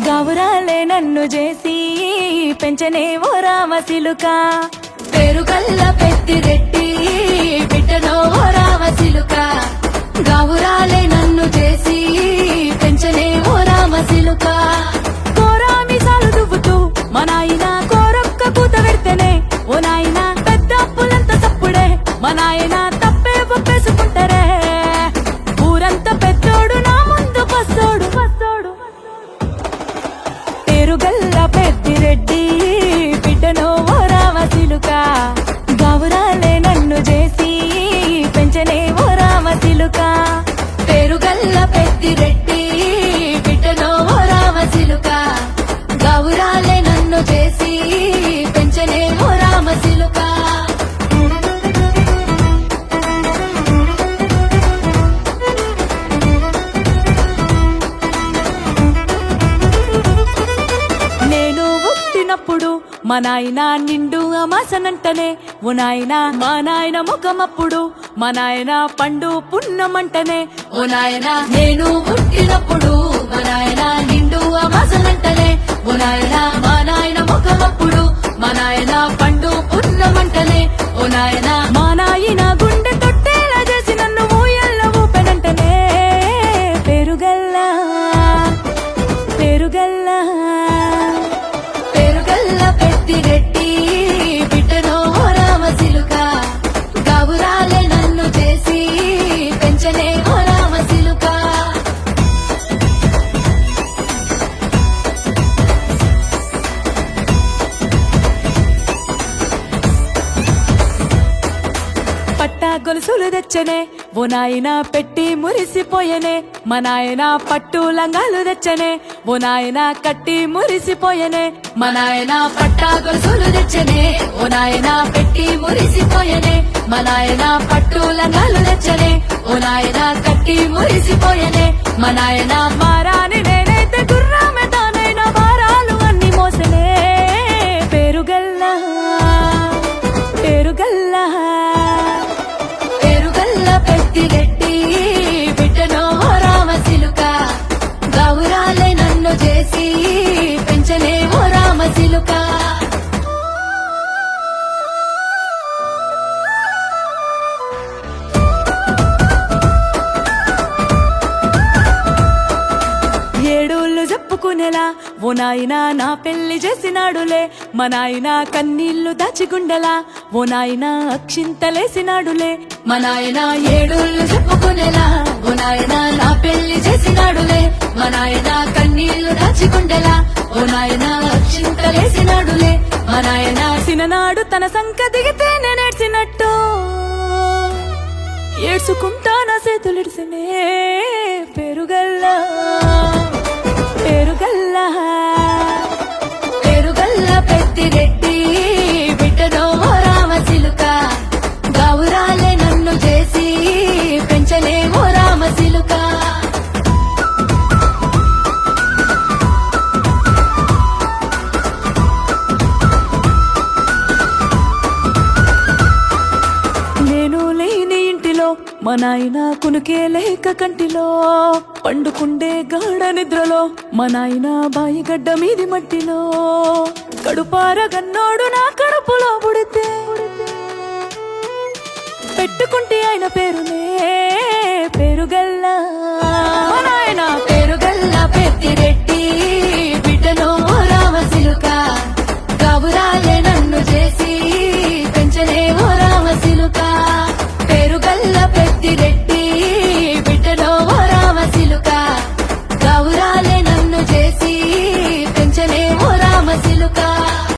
గౌరాలే నన్ను చేసి పెంచనే ఓ రామసిలుక పేరుగల్ల పెద్దిరెడ్డి బిడ్డనో ఓ రామసిలుక గౌరాలే నన్ను చేసి పెంచనే ఓ రామసిలుక కోరామిసాలు దువ్వుతూ మా నాయన కోరొక్క కూత పెడితేనే ఓ నాయన పెద్ద అప్పులంత తప్పుడే మా నాయన తప్పే ఒప్పేసుకుంటారే ఊరంతా పెద్దోడు నా ముందు పస్తోడు పేరుగల్ల పెద్దిరెడ్డి బిడ్డనో ఓ రామసిలుక గౌరాలే నన్ను చేసి పెంచనే ఓ రామసిలుక పేరుగల్ల పెద్దిరెడ్డి బిడ్డనో ఓ రామసిలుక గౌరాలే నన్ను చేసి పెంచనే ఓ రామసిలుక నేను పుట్టినప్పుడు మా నాయన నిండు అమాసనంటనే ఓ నాయన మా నాయన ముఖమప్పుడు మా నాయన పండు పున్నమంటనే ఓ నాయన నేను పుట్టినప్పుడు మా నాయన నిండు అమాసనంటనే ఓ నాయన మా నాయన ముఖమప్పుడు మా నాయన పండు పున్నమంటనే ఓ నాయన మా నాయన గుండె తొట్టేలా చేసి నన్ను ఊయల్ల ఊపెనంటనే పేరుగల్ల పేరుగల్ల పేరుగల్ల పెద్దిరెడ్డి బిడ్డనో ఓ రామసిలుక గౌరాలే నన్ను చేసి పెంచనే ఓ రామసిలుక పట్టా గొలుసులు తెచ్చనే ఓ నాయన పెట్టి మురిసిపోయనే మా నాయన పట్టు లంగాలు తెచ్చనే ఓ నాయన కట్టి మురిసిపోయనే మా నాయన పట్టా గొలుసులు తెచ్చనే ఓ నాయన పెట్టి మురిసిపోయనే మా నాయన పట్టు లంగాలు తెచ్చనే ఓ నాయన కట్టి మురిసిపోయనే మా నాయన మారాని నేనైతే గుర్రామె తానైనా భారాలు అన్ని మోసనే పేరుగల్ల పేరుగల్ల పేరుగల్ల పెద్దిరెడ్డి బిడ్డనో ఓ రామసిలుక గౌరాలే నన్ను చేసి పెంచనే ఓ రామసిలుక ఏడోళ్ళు చెప్పుకునేలా ఓ నాయన నా పెళ్లి చేసినాడులే మా నాయన కన్నీళ్లు దాచిగుండెలా ఓ నాయన అక్షింతలేసినాడులే మా నాయన ఏడోళ్ళు చెప్పుకునేలా ఓ నాయన నా పెళ్లి చేసినాడులే మా నాయన కన్నీళ్లు దాచిగుండెలా ఓ నాయన అక్షింతలేసినాడులే మా నాయన సిననాడు తన సంక దిగితే నేనేడ్చినట్టు ఏడ్చుకుంటా నా చేతులిడిసినే పేరుగల్ల పేరుగల్ల పేరుగల్ల పెద్దిరెడ్డి బిడ్డనో ఓ రామసిలుక గౌరాలే నన్ను చేసి పెంచనే ఓ రామసిలుక నేను లేని ఇంటిలో మా నాయన కునుకే లేక కంటిలో పండుకుండే గాఢ నిద్రలో మా నాయన బాయిగడ్డ మీది మట్టిలో కడుపార గన్నోడు నా కడుపులో పుడితే పెట్టుకుంటే ఆయన పేరునే పేరుగల్ల